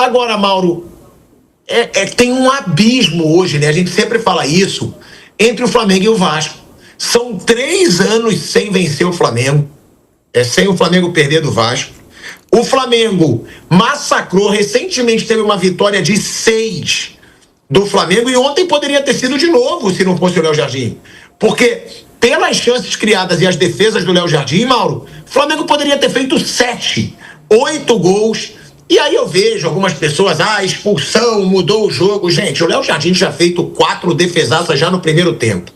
Agora, Mauro, tem um abismo hoje, né? A gente sempre fala isso, entre o Flamengo e o Vasco. São 3 anos sem vencer o Flamengo, sem o Flamengo perder do Vasco. O Flamengo massacrou, recentemente teve uma vitória de 6 do Flamengo e ontem poderia ter sido de novo se não fosse o Léo Jardim. Porque pelas chances criadas e as defesas do Léo Jardim, Mauro, o Flamengo poderia ter feito 7, 8 gols. E aí eu vejo algumas pessoas, expulsão, mudou o jogo. Gente, o Léo Jardim tinha feito 4 defesaças já no primeiro tempo.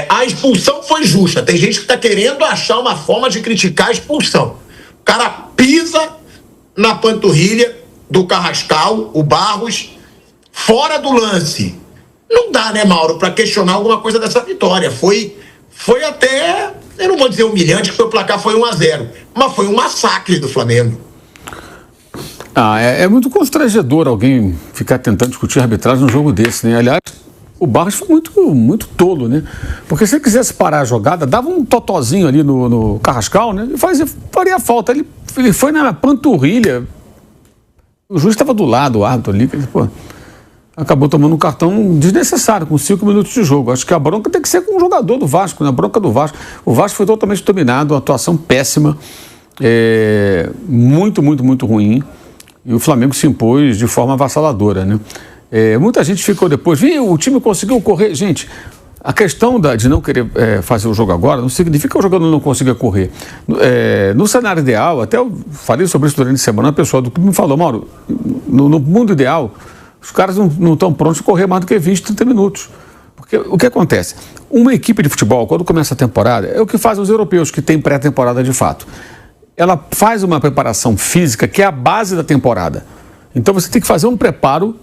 A expulsão foi justa. Tem gente que está querendo achar uma forma de criticar a expulsão. O cara pisa na panturrilha do Carrascal, o Barros, fora do lance. Não dá, né, Mauro, para questionar alguma coisa dessa vitória. Foi até, eu não vou dizer humilhante, porque o placar foi 1-0, mas foi um massacre do Flamengo. É muito constrangedor alguém ficar tentando discutir arbitragem num jogo desse, né? Aliás, o Barros foi muito tolo, né? Porque se ele quisesse parar a jogada, dava um totozinho ali no Carrascal, né? E faria falta. Ele foi na panturrilha. O juiz estava do lado, o árbitro ali. Acabou tomando um cartão desnecessário, com 5 minutos de jogo. Acho que a bronca tem que ser com o jogador do Vasco, né? A bronca do Vasco. O Vasco foi totalmente dominado, uma atuação péssima, muito ruim. E o Flamengo se impôs de forma avassaladora, né? Muita gente ficou depois, o time conseguiu correr. Gente, a questão de não querer fazer o jogo agora não significa que o jogador não consiga correr. No cenário ideal, até eu falei sobre isso durante a semana, a pessoa do clube me falou, Mauro, no mundo ideal, os caras não estão prontos a correr mais do que 20, 30 minutos. Porque o que acontece? Uma equipe de futebol, quando começa a temporada, é o que fazem os europeus, que têm pré-temporada de fato. Ela faz uma preparação física que é a base da temporada. Então você tem que fazer um preparo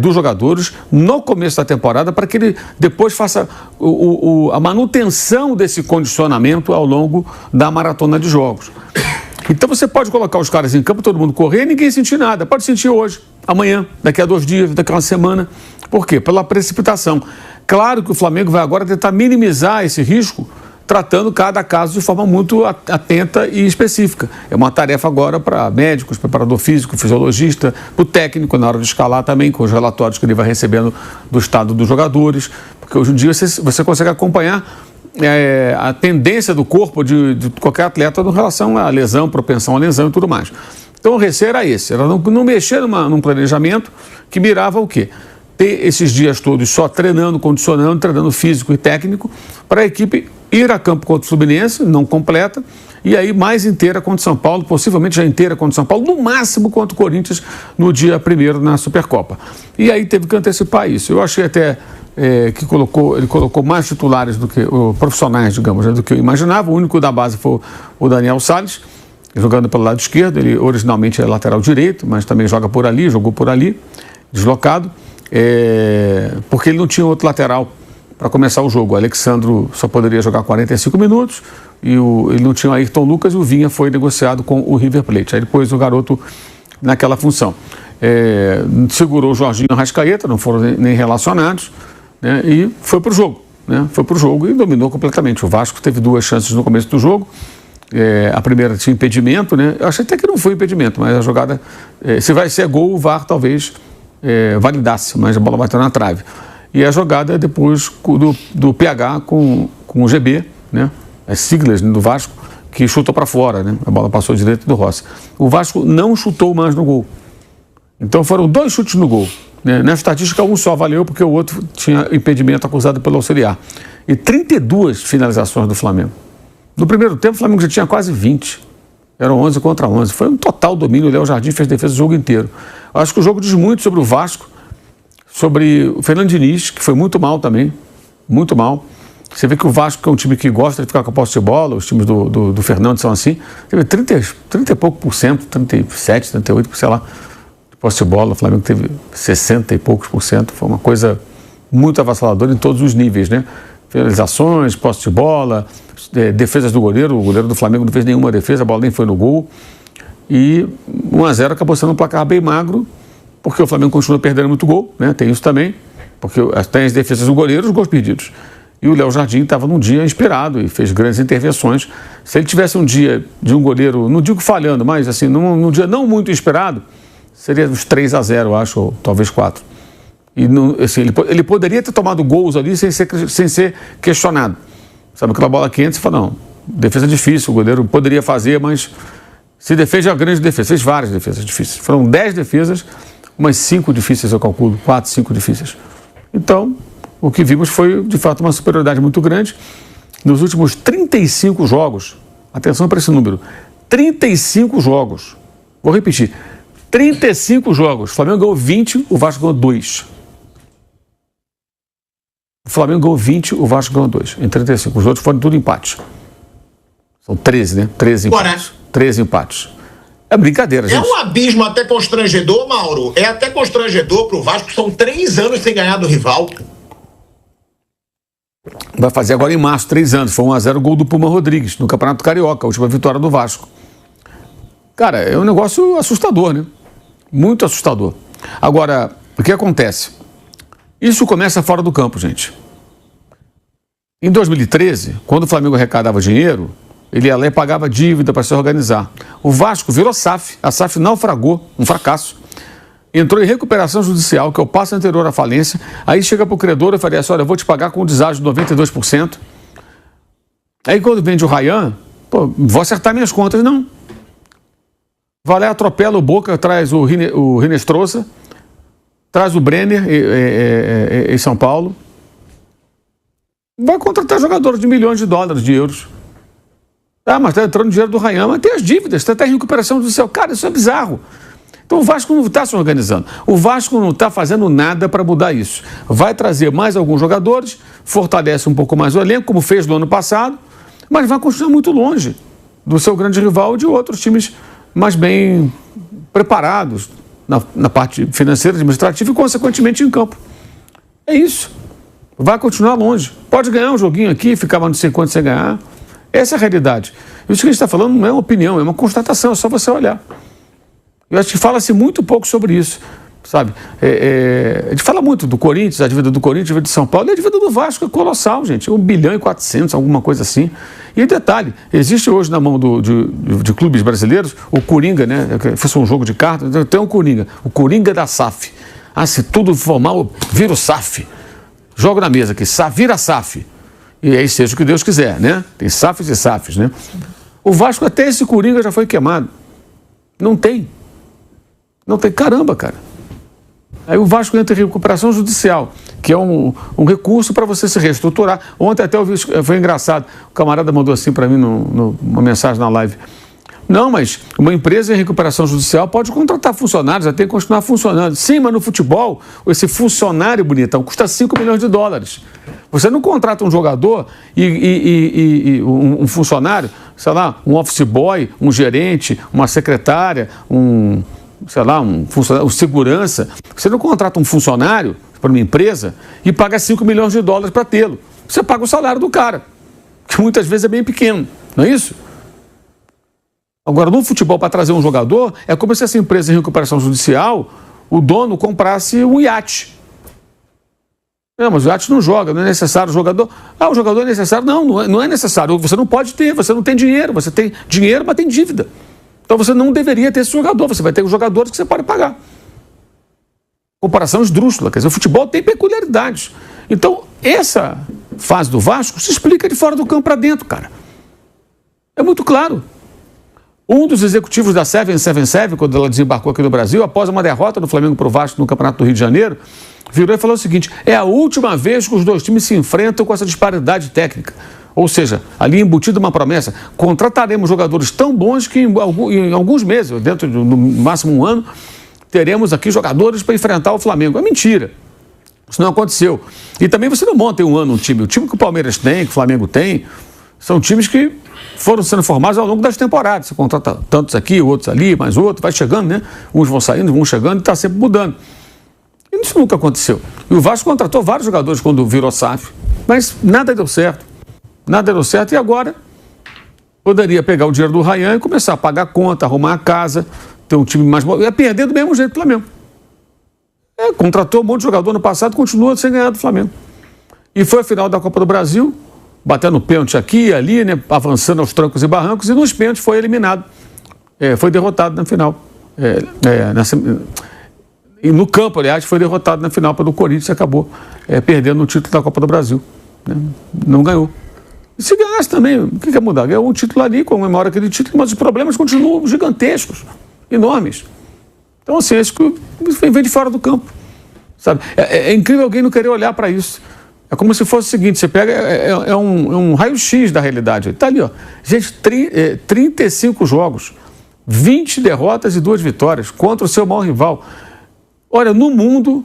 dos jogadores no começo da temporada para que ele depois faça a manutenção desse condicionamento ao longo da maratona de jogos. Então você pode colocar os caras em campo, todo mundo correr e ninguém sentir nada. Pode sentir hoje, amanhã, daqui a 2 dias, daqui a uma semana. Por quê? Pela precipitação. Claro que o Flamengo vai agora tentar minimizar esse risco, tratando cada caso de forma muito atenta e específica. É uma tarefa agora para médicos, preparador físico, fisiologista, para o técnico na hora de escalar também, com os relatórios que ele vai recebendo do estado dos jogadores, porque hoje em dia você consegue acompanhar a tendência do corpo de qualquer atleta em relação à lesão, propensão à lesão e tudo mais. Então o receio era esse, era não mexer num planejamento que mirava o quê? Ter esses dias todos só treinando, condicionando, treinando físico e técnico, para a equipe ir a campo contra o Fluminense, não completa, e aí mais inteira contra o São Paulo, possivelmente já inteira contra o São Paulo, no máximo contra o Corinthians no dia 1º na Supercopa. E aí teve que antecipar isso. Eu achei até que ele colocou mais titulares do que profissionais, digamos, do que eu imaginava. O único da base foi o Daniel Salles, jogando pelo lado esquerdo. Ele originalmente é lateral direito, mas também joga por ali, jogou por ali, deslocado, porque ele não tinha outro lateral para começar o jogo. O Alexandro só poderia jogar 45 minutos e ele não tinha o Ayrton Lucas e o Vinha foi negociado com o River Plate. Aí depois o garoto naquela função. Segurou o Jorginho e o Arrascaeta, não foram nem relacionados, né, e foi para o jogo. Foi para o jogo e dominou completamente. O Vasco teve 2 chances no começo do jogo. A primeira tinha impedimento, né? Eu achei até que não foi impedimento, mas a jogada, se vai ser gol, o VAR talvez validasse, mas a bola bateu na trave. E a jogada depois do PH com o GB, né? As siglas do Vasco, que chutou para fora, né? A bola passou direito do Rossi. O Vasco não chutou mais no gol. Então foram 2 chutes no gol, né? Na estatística, um só valeu porque o outro tinha impedimento acusado pelo auxiliar. E 32 finalizações do Flamengo. No primeiro tempo, o Flamengo já tinha quase 20. Eram 11 contra 11. Foi um total domínio. O Léo Jardim fez defesa o jogo inteiro. Eu acho que o jogo diz muito sobre o Vasco, sobre o Fernando Diniz, que foi muito mal também, muito mal. Você vê que o Vasco, que é um time que gosta de ficar com a posse de bola, os times do Fernando são assim, teve 30 e pouco por cento, 37, 38, sei lá, de posse de bola. O Flamengo teve 60 e poucos por cento. Foi uma coisa muito avassaladora em todos os níveis, né? Finalizações, posse de bola, defesas do goleiro. O goleiro do Flamengo não fez nenhuma defesa, a bola nem foi no gol. E 1-0 acabou sendo um placar bem magro, porque o Flamengo continua perdendo muito gol, né? Tem isso também, porque tem as defesas do goleiro e os gols perdidos. E o Léo Jardim estava num dia inspirado e fez grandes intervenções. Se ele tivesse um dia de um goleiro, não digo falhando, mas assim, num dia não muito inspirado, seria uns 3-0, eu acho, ou talvez 4. E não, assim, ele poderia ter tomado gols ali sem ser questionado. Sabe, aquela bola quente, você fala, não, defesa difícil, o goleiro poderia fazer, mas se defende é uma grande defesa. Fez várias defesas difíceis. Foram 10 defesas, umas 5 difíceis, eu calculo, 4, 5 difíceis. Então, o que vimos foi, de fato, uma superioridade muito grande. Nos últimos 35 jogos, atenção para esse número, 35 jogos, vou repetir, 35 jogos, o Flamengo ganhou 20, o Vasco ganhou 2. O Flamengo ganhou 20, o Vasco ganhou 2, em 35. Os outros foram tudo empates. São 13, né? 13 empates. 13 empates. É brincadeira, gente. É um abismo até constrangedor, Mauro. É até constrangedor pro Vasco, são 3 anos sem ganhar do rival. Vai fazer agora em março, 3 anos. Foi 1-0 o gol do Puma Rodrigues, no Campeonato Carioca, a última vitória do Vasco. Cara, é um negócio assustador, né? Muito assustador. Agora, o que acontece? Isso começa fora do campo, gente. Em 2013, quando o Flamengo arrecadava dinheiro, ele ia lá e pagava dívida para se organizar. O Vasco virou SAF, a SAF naufragou, um fracasso. Entrou em recuperação judicial, que é o passo anterior à falência. Aí chega para o credor e fala assim, olha, eu vou te pagar com um deságio de 92%. Aí quando vende o Ryan, pô, vou acertar minhas contas, não. Vai lá, atropela o Boca, traz o Rinestrosa, traz o Brenner em São Paulo. Vai contratar jogadores de milhões de dólares, de euros. Ah, mas está entrando dinheiro do Ryan, mas tem as dívidas, está até em recuperação judicial. Cara, isso é bizarro. Então o Vasco não está se organizando. O Vasco não está fazendo nada para mudar isso. Vai trazer mais alguns jogadores, fortalece um pouco mais o elenco, como fez no ano passado, mas vai continuar muito longe do seu grande rival e de outros times mais bem preparados na parte financeira, administrativa e, consequentemente, em campo. É isso. Vai continuar longe. Pode ganhar um joguinho aqui, ficar mais não sei quanto sem ganhar. Essa é a realidade. Isso que a gente está falando não é uma opinião, é uma constatação, é só você olhar. Eu acho que fala-se muito pouco sobre isso, sabe? A gente fala muito do Corinthians, a dívida do Corinthians, a dívida de São Paulo, e a dívida do Vasco é colossal, gente. 1,4 bilhão, alguma coisa assim. E detalhe, existe hoje na mão de clubes brasileiros o Coringa, né? Fosse um jogo de cartas, tem um Coringa, o Coringa da SAF. Ah, se tudo for mal, vira o SAF. Jogo na mesa aqui, vira SAF. E aí seja o que Deus quiser, né? Tem SAFs e SAFs, né? O Vasco, até esse Coringa já foi queimado. Não tem. Não tem, caramba, cara. Aí o Vasco entra em recuperação judicial, que é um recurso para você se reestruturar. Ontem até eu vi, foi engraçado, o camarada mandou assim para mim uma mensagem na live. Não, mas uma empresa em recuperação judicial pode contratar funcionários, até continuar funcionando. Sim, mas no futebol, esse funcionário bonitão custa 5 milhões de dólares. Você não contrata um jogador e um funcionário, sei lá, um office boy, um gerente, uma secretária, um segurança. Você não contrata um funcionário para uma empresa e paga 5 milhões de dólares para tê-lo. Você paga o salário do cara, que muitas vezes é bem pequeno, não é isso? Agora, no futebol, para trazer um jogador, é como se essa empresa em recuperação judicial, o dono comprasse um iate. Não, mas o iate não joga, não é necessário o jogador. Ah, o jogador é necessário? Não é necessário. Você não pode ter, você não tem dinheiro. Você tem dinheiro, mas tem dívida. Então você não deveria ter esse jogador, você vai ter os jogadores que você pode pagar. Comparação esdrúxula, quer dizer, o futebol tem peculiaridades. Então, essa fase do Vasco se explica de fora do campo para dentro, cara. É muito claro. Um dos executivos da 777, quando ela desembarcou aqui no Brasil, após uma derrota do Flamengo para o Vasco no Campeonato do Rio de Janeiro, virou e falou o seguinte: é a última vez que os dois times se enfrentam com essa disparidade técnica. Ou seja, ali embutida uma promessa, contrataremos jogadores tão bons que em alguns meses, dentro de no máximo um ano, teremos aqui jogadores para enfrentar o Flamengo. É mentira. Isso não aconteceu. E também você não monta em um ano um time. O time que o Palmeiras tem, que o Flamengo tem, são times que foram sendo formados ao longo das temporadas. Você contrata tantos aqui, outros ali, mais outro, vai chegando, né? Uns vão saindo, vão chegando e está sempre mudando. E isso nunca aconteceu. E o Vasco contratou vários jogadores quando virou SAF, mas nada deu certo. Nada deu certo e agora poderia pegar o dinheiro do Ryan e começar a pagar a conta, arrumar a casa, ter um time mais... Ia perder do mesmo jeito do Flamengo. Contratou um monte de jogador no passado, continua sem ganhar do Flamengo. E foi a final da Copa do Brasil, batendo pênalti aqui e ali, né, avançando aos trancos e barrancos, e nos pênaltis foi eliminado. Foi derrotado na final. E no campo, aliás, foi derrotado na final pelo Corinthians e acabou perdendo o título da Copa do Brasil. Né? Não ganhou. E se ganhasse também, o que ia mudar? Ganhou um título ali, comemora aquele título, mas os problemas continuam gigantescos, enormes. Então, assim, isso vem de fora do campo. Sabe? É incrível alguém não querer olhar para isso. É como se fosse o seguinte, você pega, um raio-x da realidade. Está ali, ó. Gente, 35 jogos, 20 derrotas e 2 vitórias contra o seu maior rival. Olha, no mundo,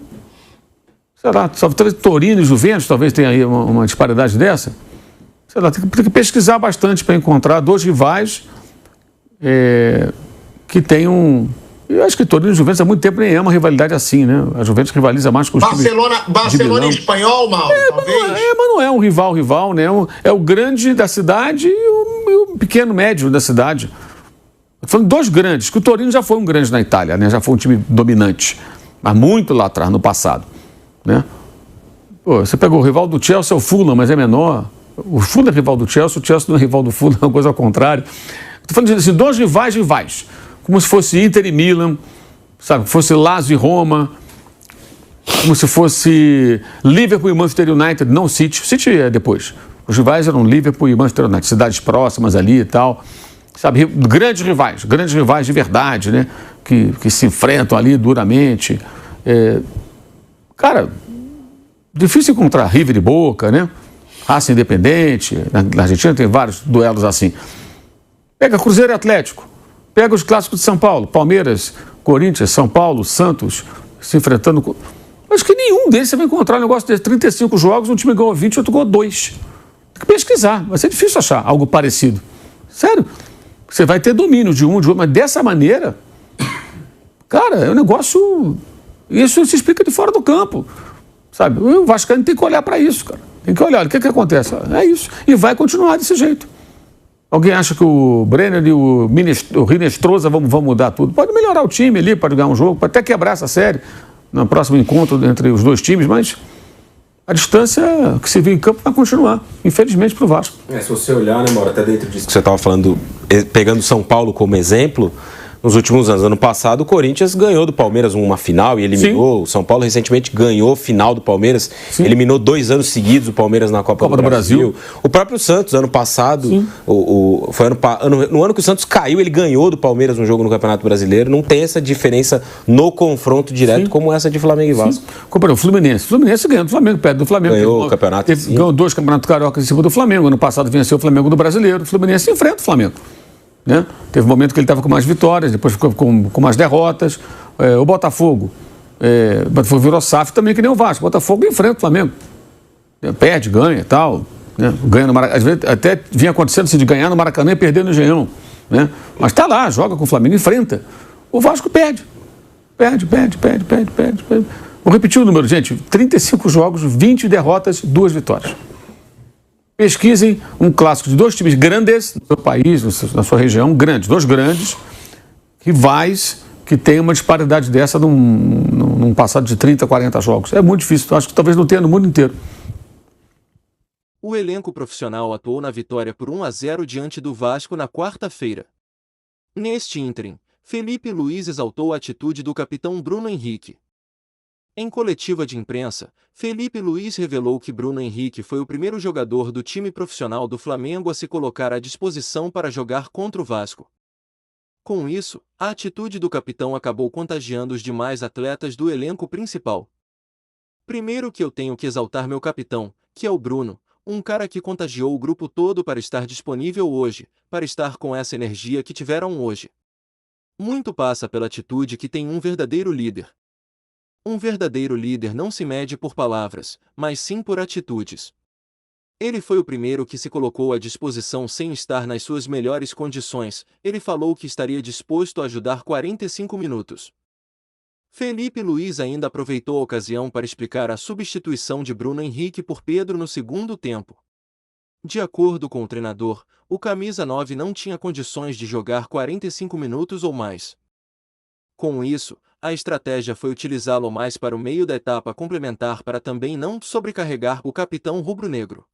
sei lá, só Torino e Juventus talvez tenha aí uma disparidade dessa. Sei lá, tem que pesquisar bastante para encontrar 2 rivais que tenham... Eu acho que Torino e Juventus há muito tempo nem é uma rivalidade assim, né? A Juventus rivaliza mais com os Barcelona e Espanhol, mal, talvez. Mas não é um rival, né? É o grande da cidade e o pequeno médio da cidade. Estou falando 2 grandes, que o Torino já foi um grande na Itália, né? Já foi um time dominante, mas muito lá atrás, no passado, né? Pô, você pegou o rival do Chelsea, é o Fulham, mas é menor. O Fulham é rival do Chelsea, o Chelsea não é rival do Fulham, é uma coisa ao contrário. Estou falando de assim, 2 rivais. Como se fosse Inter e Milan, sabe? Fosse Lazio e Roma, como se fosse Liverpool e Manchester United, não City. City é depois. Os rivais eram Liverpool e Manchester United, cidades próximas ali e tal. Sabe? Grandes rivais de verdade, né? Que se enfrentam ali duramente. Cara, difícil encontrar River e Boca, né? Raça Independente. Na Argentina tem vários duelos assim. Pega Cruzeiro e Atlético. Pega os clássicos de São Paulo, Palmeiras, Corinthians, São Paulo, Santos, se enfrentando. Acho que nenhum deles você vai encontrar um negócio de 35 jogos, um time ganhou 20 e outro ganhou 2. Tem que pesquisar, vai ser difícil achar algo parecido. Sério, você vai ter domínio de um, de outro, mas dessa maneira, cara, é um negócio... Isso se explica de fora do campo, sabe? O vascaíno tem que olhar para isso, cara. Tem que olhar, o que acontece? É isso, e vai continuar desse jeito. Alguém acha que o Brenner e o Rinestrosa vão mudar tudo? Pode melhorar o time ali, pode ganhar um jogo, pode até quebrar essa série no próximo encontro entre os 2 times, mas a distância que se vê em campo vai continuar, infelizmente, para o Vasco. Se você olhar, né, Mauro, até dentro disso que você estava falando, pegando São Paulo como exemplo, nos últimos anos, ano passado, o Corinthians ganhou do Palmeiras uma final e eliminou. Sim. O São Paulo recentemente ganhou final do Palmeiras, sim, eliminou 2 anos seguidos o Palmeiras na Copa do Brasil. O próprio Santos, ano passado, foi no ano que o Santos caiu, ele ganhou do Palmeiras um jogo no Campeonato Brasileiro. Não tem essa diferença no confronto direto, sim, como essa de Flamengo e Vasco. Comparou o Fluminense. O Fluminense ganhou do Flamengo, perto do Flamengo. Ganhou o campeonato. Ganhou 2 campeonatos cariocas em cima do Flamengo. Ano passado venceu o Flamengo do Brasileiro. O Fluminense enfrenta o Flamengo. Né? Teve um momento que ele estava com mais vitórias, depois ficou com mais derrotas. O Botafogo virou SAF também, que nem o Vasco. O Botafogo enfrenta o Flamengo. Perde, ganha e tal. Né? Ganha no Maracanã. Às vezes até vinha acontecendo assim, de ganhar no Maracanã e perder no Engenhão. Né? Mas está lá, joga com o Flamengo, enfrenta. O Vasco perde. Perde. Vou repetir o número, gente. 35 jogos, 20 derrotas, 2 vitórias. Pesquisem um clássico de 2 times grandes no seu país, na sua região, grandes, 2 grandes, rivais que têm uma disparidade dessa num passado de 30, 40 jogos. É muito difícil, acho que talvez não tenha no mundo inteiro. O elenco profissional atuou na vitória por 1-0 diante do Vasco na quarta-feira. Neste ínterim, Felipe Luiz exaltou a atitude do capitão Bruno Henrique. Em coletiva de imprensa, Felipe Luiz revelou que Bruno Henrique foi o primeiro jogador do time profissional do Flamengo a se colocar à disposição para jogar contra o Vasco. Com isso, a atitude do capitão acabou contagiando os demais atletas do elenco principal. Primeiro que eu tenho que exaltar meu capitão, que é o Bruno, um cara que contagiou o grupo todo para estar disponível hoje, para estar com essa energia que tiveram hoje. Muito passa pela atitude que tem um verdadeiro líder. Um verdadeiro líder não se mede por palavras, mas sim por atitudes. Ele foi o primeiro que se colocou à disposição sem estar nas suas melhores condições. Ele falou que estaria disposto a ajudar 45 minutos. Felipe Luiz ainda aproveitou a ocasião para explicar a substituição de Bruno Henrique por Pedro no segundo tempo. De acordo com o treinador, o camisa 9 não tinha condições de jogar 45 minutos ou mais. Com isso, a estratégia foi utilizá-lo mais para o meio da etapa complementar para também não sobrecarregar o capitão rubro-negro.